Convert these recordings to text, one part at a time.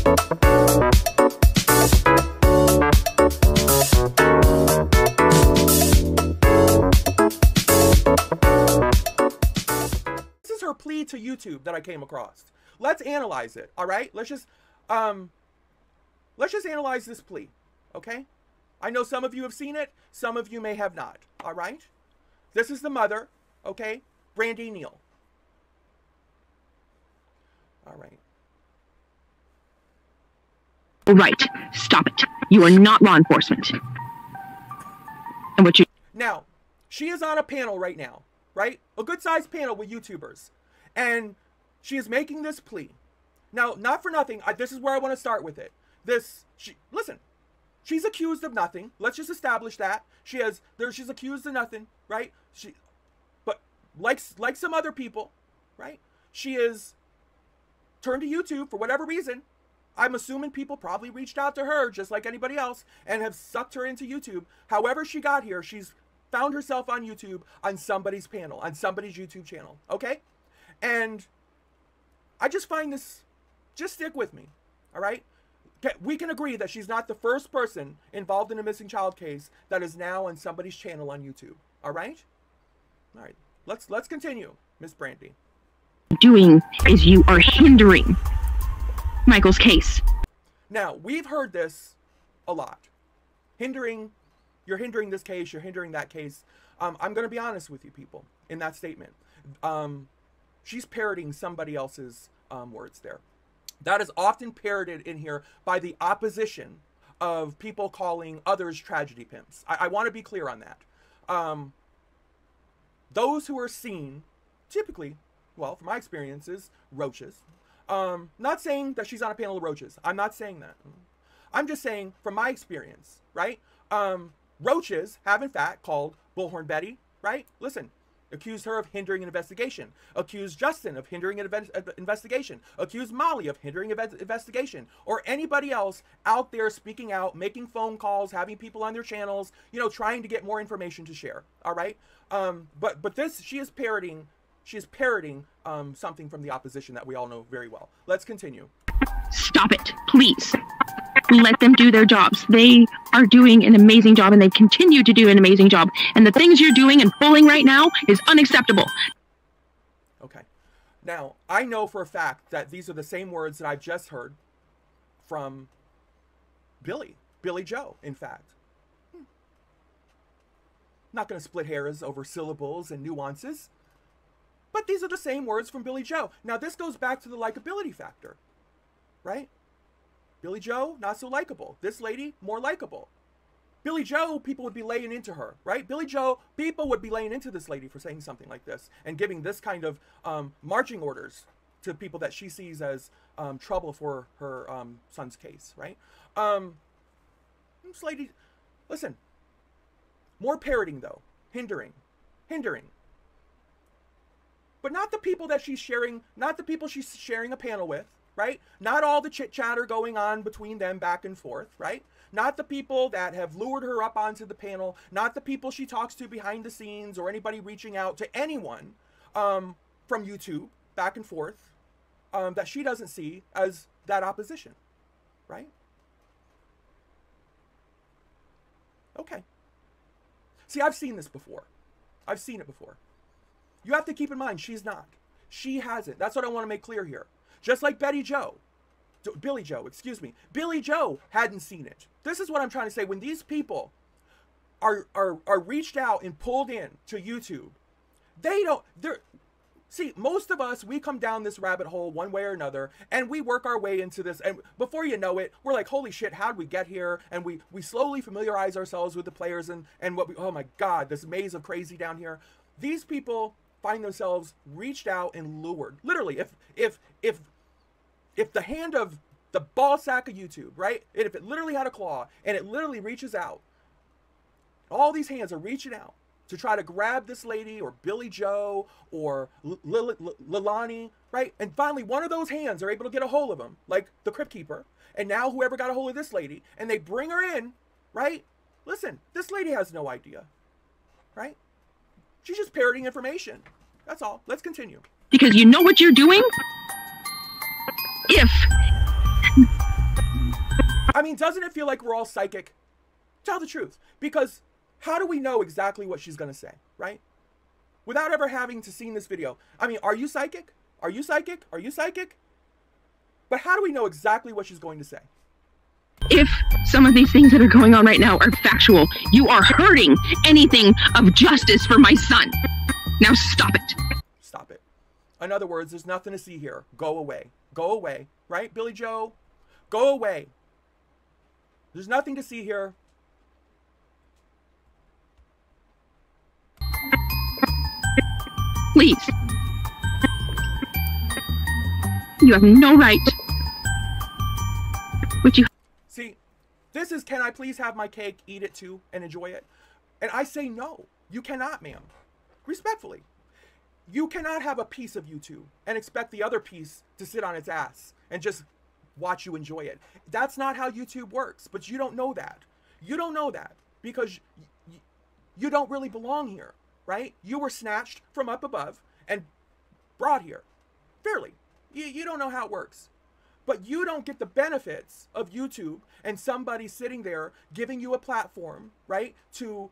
This is her plea to YouTube that I came across. Let's analyze it, all right? Let's just analyze this plea, okay? I know some of you have seen it, some of you may have not, all right? This is the mother, okay? Brandi Neal. All right. Right. Stop it. You are not law enforcement. And what you... Now, she is on a panel right now, right? A good-sized panel with YouTubers. And she is making this plea. Now, not for nothing, this is where I want to start with it. Listen, she's accused of nothing. Let's just establish that. She's accused of nothing, right? But like some other people, right? She is turned to YouTube for whatever reason. I'm assuming people probably reached out to her just like anybody else and have sucked her into YouTube. However she got here, she's found herself on YouTube on somebody's panel, on somebody's YouTube channel, okay? And I just find this, just stick with me, all right? We can agree that she's not the first person involved in a missing child case that is now on somebody's channel on YouTube, all right? All right, let's continue, Miss Brandi. Doing is you are hindering Michael's case. Now, we've heard this a lot. You're hindering this case, you're hindering that case. I'm going to be honest with you people in that statement. She's parroting somebody else's words there. That is often parroted in here by the opposition of people calling others tragedy pimps. I want to be clear on that. Those who are seen, typically, well, from my experiences, roaches. Not saying that she's on a panel of roaches. I'm not saying that. I'm just saying from my experience, right? Roaches have in fact called Bullhorn Betty, right? Listen, accused her of hindering an investigation. Accused Justin of hindering an investigation. Accused Molly of hindering an investigation. Or anybody else out there speaking out, making phone calls, having people on their channels, you know, trying to get more information to share. All right. But this, she is parroting something from the opposition that we all know very well. Let's continue. Stop it, please. Let them do their jobs. They are doing an amazing job, and they continue to do an amazing job. And the things you're doing and pulling right now is unacceptable. Okay. Now, I know for a fact that these are the same words that I've just heard from Billy Joe, in fact. Not going to split hairs over syllables and nuances. But these are the same words from Billy Joe. Now, this goes back to the likability factor, right? Billy Joe, not so likable. This lady, more likable. Billy Joe, people would be laying into her, right? Billy Joe, people would be laying into this lady for saying something like this and giving this kind of marching orders to people that she sees as trouble for her son's case, right? This lady, listen, more parroting though, hindering. But not the people that she's sharing, not the people she's sharing a panel with, right? Not all the chit chatter going on between them back and forth, right? Not the people that have lured her up onto the panel, not the people she talks to behind the scenes or anybody reaching out to anyone from YouTube back and forth that she doesn't see as that opposition, right? Okay. See, I've seen this before. I've seen it before. You have to keep in mind, she's not. She hasn't. That's what I want to make clear here. Just like Billy Joe, Billy Joe hadn't seen it. This is what I'm trying to say. When these people are reached out and pulled in to YouTube, see, most of us, we come down this rabbit hole one way or another, and we work our way into this, and before you know it, we're like, holy shit, how'd we get here? And we slowly familiarize ourselves with the players and oh my God, this maze of crazy down here. These people find themselves reached out and lured. Literally, if the hand of the ball sack of YouTube, right? If it literally had a claw and it literally reaches out, all these hands are reaching out to try to grab this lady or Billy Joe or Lilani, right? And finally, one of those hands are able to get a hold of him, like the Crypt Keeper. And now whoever got a hold of this lady, and they bring her in, right? Listen, this lady has no idea, right? She's just parroting information. That's all. Let's continue. Because you know what you're doing? If I mean, doesn't it feel like we're all psychic? Tell the truth. Because how do we know exactly what she's going to say, right? Without ever having to seen this video. I mean, are you psychic? Are you psychic? Are you psychic? But how do we know exactly what she's going to say? If some of these things that are going on right now are factual, you are hurting anything of justice for my son. Now stop it. Stop it. In other words, there's nothing to see here. Go away. Go away. Right, Billy Joe? Go away. There's nothing to see here. Please. You have no right. Would you? See, this is, can I please have my cake, eat it too, and enjoy it? And I say no. You cannot, ma'am. Respectfully. You cannot have a piece of YouTube and expect the other piece to sit on its ass and just watch you enjoy it. That's not how YouTube works, but you don't know that. You don't know that because you don't really belong here, right? You were snatched from up above and brought here. Fairly. You don't know how it works. But you don't get the benefits of YouTube and somebody sitting there giving you a platform, right, to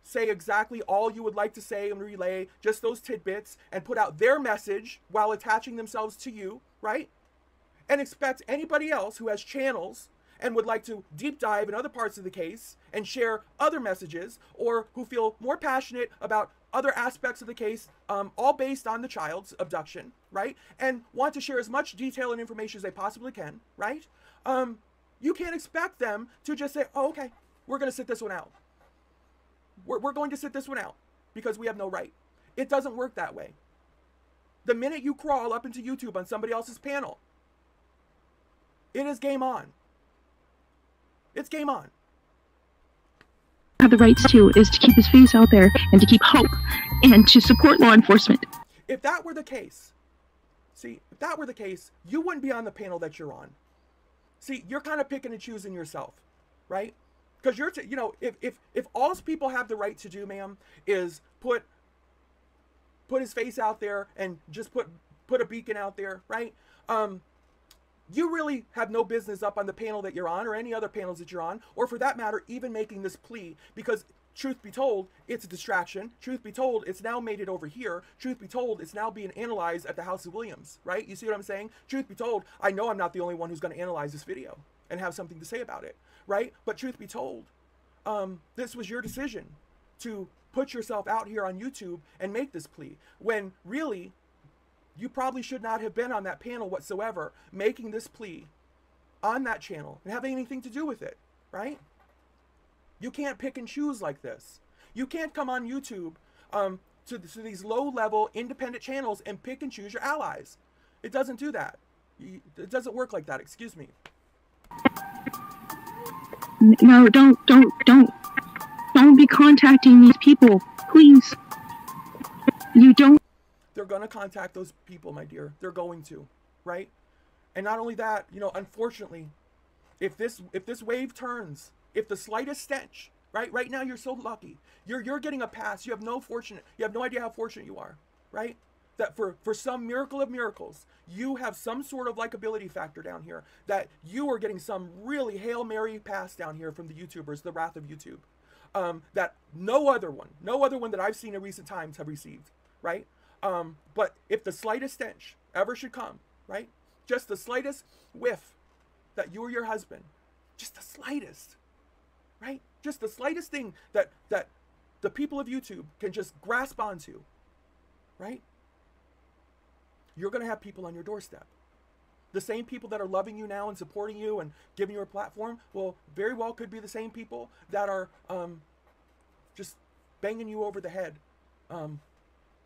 say exactly all you would like to say and relay just those tidbits and put out their message while attaching themselves to you, right? And expect anybody else who has channels and would like to deep dive in other parts of the case and share other messages, or who feel more passionate about other aspects of the case, all based on the child's abduction, right? And want to share as much detail and information as they possibly can, right? You can't expect them to just say, oh, okay, we're going to sit this one out. We're going to sit this one out because we have no right. It doesn't work that way. The minute you crawl up into YouTube on somebody else's panel, it is game on. It's game on. Have the rights to is to keep his face out there and to keep hope and to support law enforcement. If that were the case, see, if that were the case, you wouldn't be on the panel that you're on. See, you're kind of picking and choosing yourself, right? Because you're, you know, if all people have the right to do, ma'am, is put his face out there and just put a beacon out there, right? You really have no business up on the panel that you're on or any other panels that you're on, or for that matter, even making this plea, because truth be told, it's a distraction. Truth be told, it's now made it over here. Truth be told, it's now being analyzed at the House of Williams, right? You see what I'm saying? Truth be told, I know I'm not the only one who's going to analyze this video and have something to say about it, right? But truth be told, this was your decision to put yourself out here on YouTube and make this plea, when really, you probably should not have been on that panel whatsoever, making this plea on that channel and having anything to do with it, right? You can't pick and choose like this. You can't come on YouTube to these low-level independent channels and pick and choose your allies. It doesn't do that. It doesn't work like that. Excuse me. No, don't be contacting these people, please. You don't. They're going to contact those people, my dear. They're going to, right? And not only that, you know, unfortunately, if this wave turns, if the slightest stench, right now you're so lucky. You're getting a pass. You have no idea how fortunate you are, right? That for some miracle of miracles, you have some sort of likability factor down here, that you are getting some really Hail Mary pass down here from the YouTubers, the wrath of YouTube, that no other one that I've seen in recent times have received, right? But if the slightest stench ever should come, right? Just the slightest whiff that you or your husband, just the slightest, right? Just the slightest thing that the people of YouTube can just grasp onto, right? You're going to have people on your doorstep. The same people that are loving you now and supporting you and giving you a platform, well, very well could be the same people that are just banging you over the head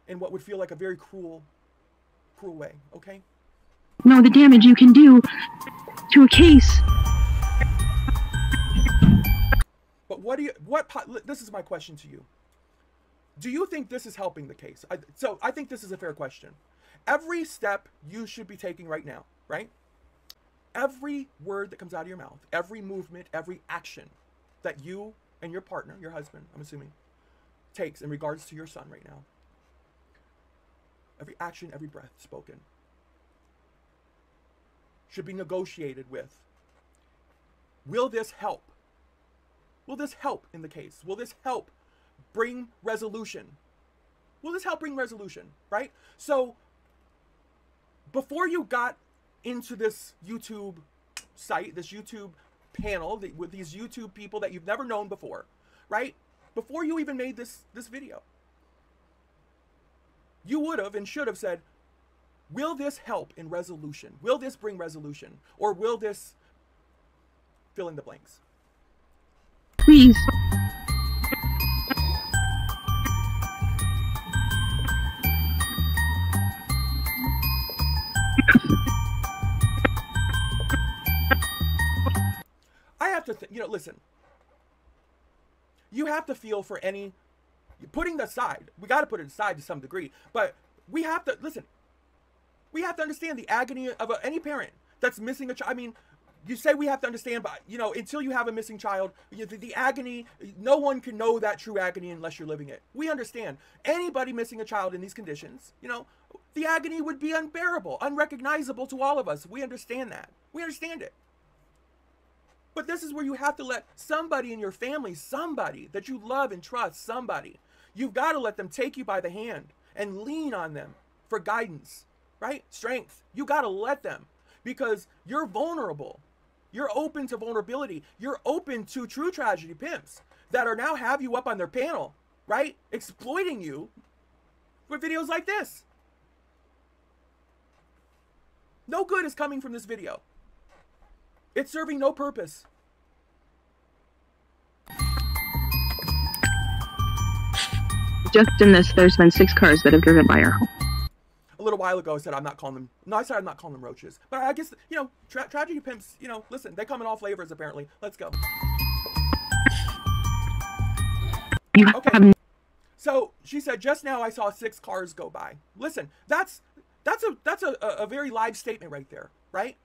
in what would feel like a very cruel way, okay? Know the damage you can do to a case. But this is my question to you. Do you think this is helping the case? So I think this is a fair question. Every step you should be taking right now, right? Every word that comes out of your mouth, every movement, every action that you and your partner, your husband, I'm assuming, takes in regards to your son right now. Every action, every breath spoken should be negotiated with will this help? Will this help in the case? Will this help bring resolution? Will this help bring resolution, right? So before you got into this YouTube site, this YouTube panel with these YouTube people that you've never known before, right? Before you even made this video, you would have and should have said, will this help in resolution? Will this bring resolution? Or will this fill in the blanks? Please. I have to, listen. You have to feel for any, putting that aside, we got to put it aside to some degree, but we have to, listen, we have to understand the agony of any parent that's missing a child. I mean, you say we have to understand, but, until you have a missing child, the agony, no one can know that true agony unless you're living it. We understand. Anybody missing a child in these conditions, the agony would be unbearable, unrecognizable to all of us. We understand that. We understand it. But this is where you have to let somebody in your family, somebody that you love and trust, somebody, you've got to let them take you by the hand and lean on them for guidance, right? Strength. You got to let them, because you're vulnerable. You're open to vulnerability. You're open to true tragedy pimps that are now have you up on their panel, right? Exploiting you with videos like this. No good is coming from this video. It's serving no purpose. Just in this, there's been 6 cars that have driven by our home. A little while ago, I said I'm not calling them. No, I said I'm not calling them roaches. But I guess, tragedy pimps, listen, they come in all flavors apparently. Let's go. Okay. So she said, just now I saw 6 cars go by. Listen, that's a very live statement right there, right?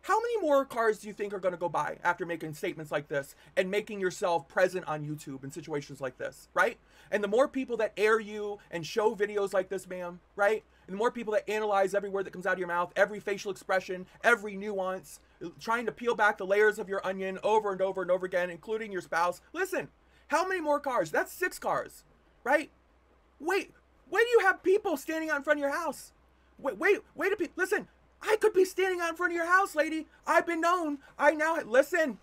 How many more cars do you think are going to go by after making statements like this and making yourself present on YouTube in situations like this, right? And the more people that air you and show videos like this, ma'am, right? And the more people that analyze every word that comes out of your mouth, every facial expression, every nuance, trying to peel back the layers of your onion over and over and over again, including your spouse. Listen, how many more cars? That's 6 cars, right? Wait, do you have people standing out in front of your house? Wait a minute. Listen. I could be standing out in front of your house, lady. I've been known. Listen.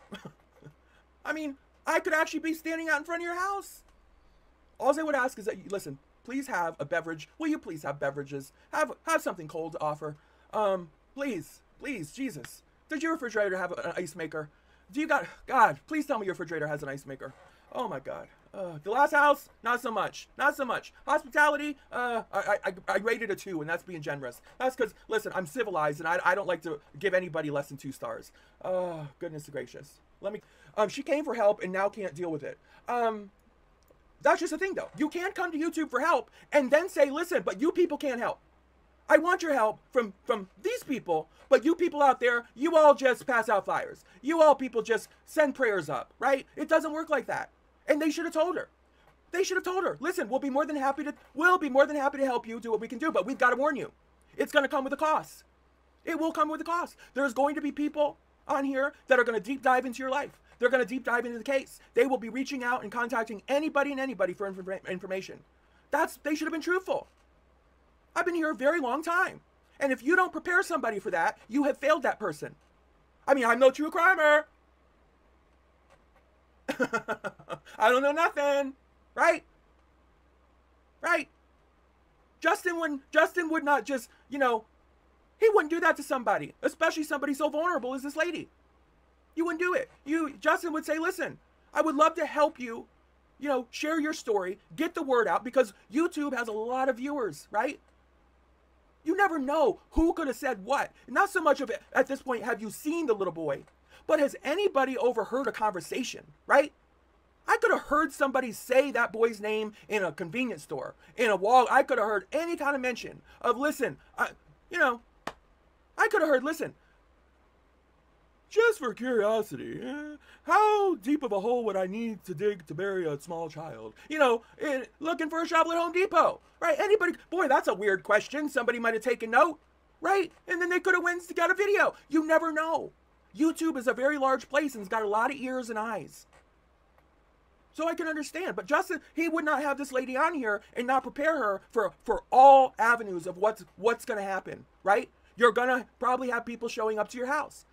I mean, I could actually be standing out in front of your house. All I would ask is that you, listen, please have a beverage. Will you please have beverages? Have something cold to offer. Please, Jesus. Does your refrigerator have an ice maker? God, please tell me your refrigerator has an ice maker. Oh my God. The last house, not so much. Hospitality, I rated a 2, and that's being generous. That's because, listen, I'm civilized, and I don't like to give anybody less than 2 stars. Oh, goodness gracious. She came for help and now can't deal with it. That's just the thing, though. You can't come to YouTube for help and then say, listen, but you people can't help. I want your help from these people, but you people out there, you all just pass out flyers. You all people just send prayers up, right? It doesn't work like that. And they should have told her. Listen, we'll be more than happy to help you do what we can do, but we've got to warn you. It's going to come with a cost. It will come with a cost. There's going to be people on here that are going to deep dive into your life. They're going to deep dive into the case. They will be reaching out and contacting anybody and anybody for information. They should have been truthful. I've been here a very long time. And if you don't prepare somebody for that, you have failed that person. I mean, I'm no true crimer. I don't know nothing, right? Justin would not just, he wouldn't do that to somebody, especially somebody so vulnerable as this lady. You wouldn't do it. Justin would say, listen, I would love to help you, share your story, get the word out, because YouTube has a lot of viewers, right? You never know who could have said what. Not so much of it at this point, have you seen the little boy? But has anybody overheard a conversation, right? I could have heard somebody say that boy's name in a convenience store, in a wall. I could have heard any kind of mention of, listen, I could have heard, listen, just for curiosity, how deep of a hole would I need to dig to bury a small child? Looking for a shovel at Home Depot, right? Anybody, boy, that's a weird question. Somebody might have taken note, right? And then they could have went and got a video. You never know. YouTube is a very large place and it's got a lot of ears and eyes. So I can understand. But Justin, he would not have this lady on here and not prepare her for all avenues of what's going to happen, right? You're going to probably have people showing up to your house.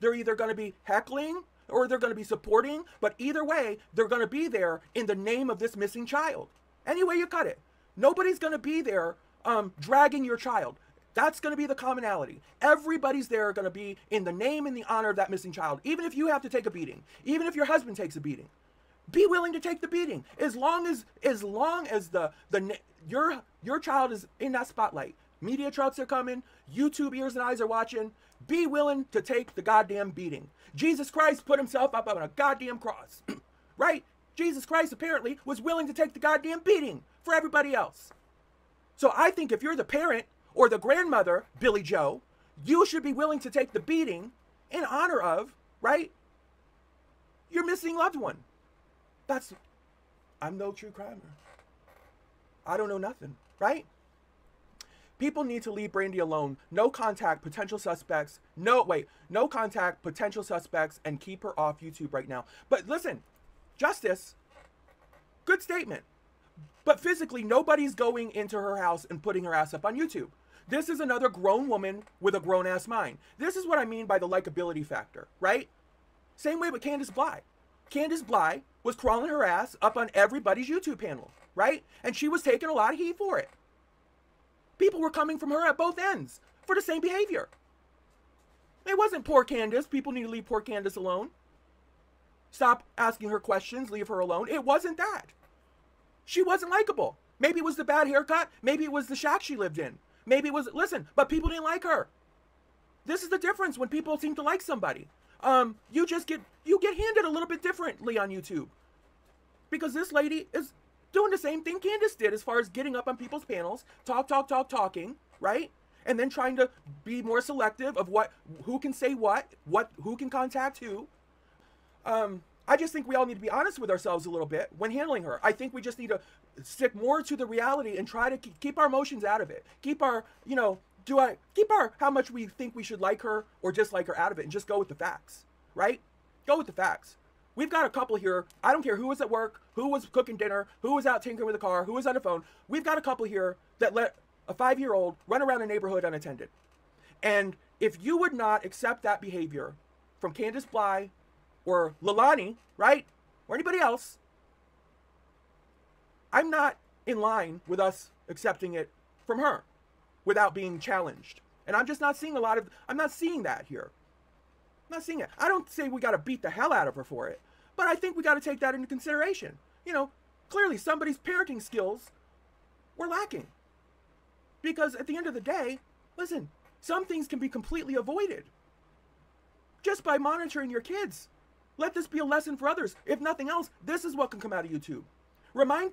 They're either going to be heckling or they're going to be supporting, but either way, they're going to be there in the name of this missing child. Any way you cut it. Nobody's going to be there dragging your child. That's going to be the commonality. Everybody's there going to be in the name and the honor of that missing child. Even if you have to take a beating, even if your husband takes a beating, be willing to take the beating. As long as your child is in that spotlight. Media trouts are coming. YouTube ears and eyes are watching. Be willing to take the goddamn beating. Jesus Christ put himself up on a goddamn cross, right? Jesus Christ apparently was willing to take the goddamn beating for everybody else. So I think if you're the parent or the grandmother, Billy Joe, you should be willing to take the beating in honor of, right, your missing loved one. I'm no true crimer. I don't know nothing, right? People need to leave Brandi alone. No contact potential suspects. No contact potential suspects and keep her off YouTube right now. But listen, Justice, good statement. But physically, nobody's going into her house and putting her ass up on YouTube. This is another grown woman with a grown-ass mind. This is what I mean by the likability factor, right? Same way with Candace Bly. Candace Bly was crawling her ass up on everybody's YouTube panel, right? And she was taking a lot of heat for it. People were coming from her at both ends for the same behavior. It wasn't poor Candace. People need to leave poor Candace alone. Stop asking her questions. Leave her alone. It wasn't that. She wasn't likable. Maybe it was the bad haircut. Maybe it was the shack she lived in. Maybe it was, listen, but people didn't like her. This is the difference when people seem to like somebody. You get handed a little bit differently on YouTube. Because this lady is doing the same thing Candace did as far as getting up on people's panels, talking, right? And then trying to be more selective of who can say who can contact who. I just think we all need to be honest with ourselves a little bit when handling her. I think we just need to stick more to the reality and try to keep our emotions out of it. Keep our, how much we think we should like her or dislike her out of it and just go with the facts, right? Go with the facts. We've got a couple here. I don't care who was at work, who was cooking dinner, who was out tinkering with the car, who was on the phone. We've got a couple here that let a 5-year-old run around a neighborhood unattended. And if you would not accept that behavior from Candace Bly or Leilani, right, or anybody else, I'm not in line with us accepting it from her without being challenged. And I'm just not seeing I'm not seeing that here. I'm not seeing it. I don't say we got to beat the hell out of her for it, but I think we got to take that into consideration. Clearly somebody's parenting skills were lacking. Because at the end of the day, listen, some things can be completely avoided just by monitoring your kids. Let this be a lesson for others. If nothing else, this is what can come out of YouTube. Remind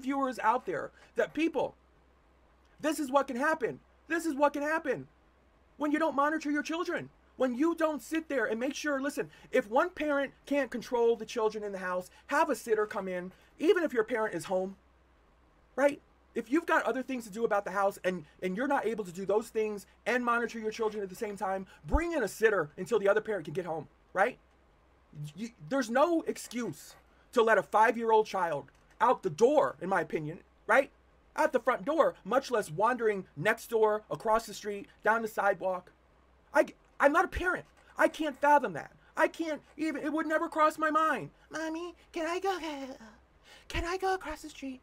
viewers out there that this is what can happen. This is what can happen when you don't monitor your children. When you don't sit there and make sure, listen, if one parent can't control the children in the house, have a sitter come in, even if your parent is home, right? If you've got other things to do about the house and you're not able to do those things and monitor your children at the same time, bring in a sitter until the other parent can get home, right? There's no excuse to let a 5-year-old child out the door, in my opinion, right? Out the front door, much less wandering next door, across the street, down the sidewalk. I'm not a parent. I can't fathom that. It would never cross my mind. Mommy, can I go across the street?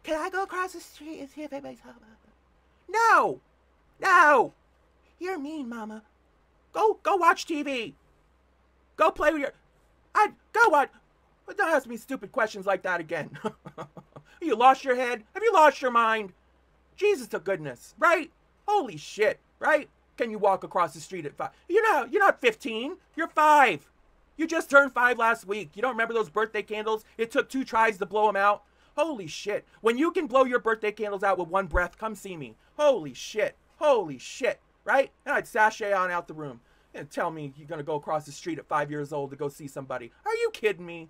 Can I go across the street and see if anybody's home? No. You're mean, Mama. Go watch TV. Go play with go watch. Don't ask me stupid questions like that again. You lost your head? Have you lost your mind? Jesus to goodness, right? Holy shit, right? Can you walk across the street at 5? You're not 15. You're 5. You just turned 5 last week. You don't remember those birthday candles? It took 2 tries to blow them out. Holy shit. When you can blow your birthday candles out with one breath, come see me. Holy shit, right? And I'd sashay on out the room and tell me you're going to go across the street at 5 years old to go see somebody. Are you kidding me?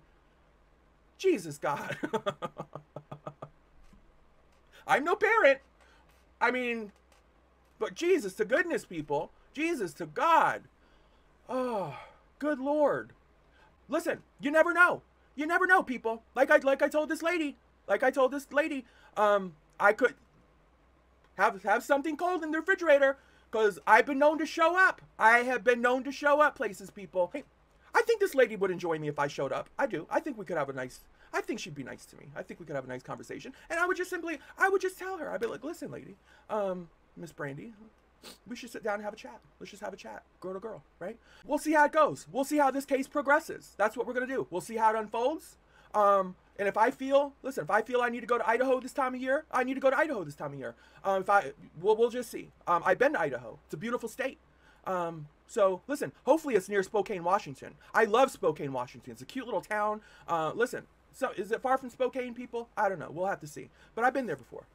Jesus God. I'm no parent. I mean, but Jesus to goodness, people. Jesus to God. Oh, good Lord. Listen, you never know. You never know, people. Like I told this lady, I could have something cold in the refrigerator because I've been known to show up. I have been known to show up places, people. Hey, I think this lady would enjoy me if I showed up. I do. I think we could have I think she'd be nice to me. I think we could have a nice conversation. And I would just tell her, I'd be like, listen, lady, Miss Brandi, we should sit down and have a chat. Let's just have a chat, girl to girl, right? We'll see how it goes. We'll see how this case progresses. That's what we're going to do. We'll see how it unfolds. And if I feel I need to go to Idaho this time of year, I need to go to Idaho this time of year. We'll just see. I've been to Idaho. It's a beautiful state. So listen, hopefully it's near Spokane, Washington. I love Spokane, Washington. It's a cute little town. Listen, so is it far from Spokane, people? I don't know. We'll have to see. But I've been there before.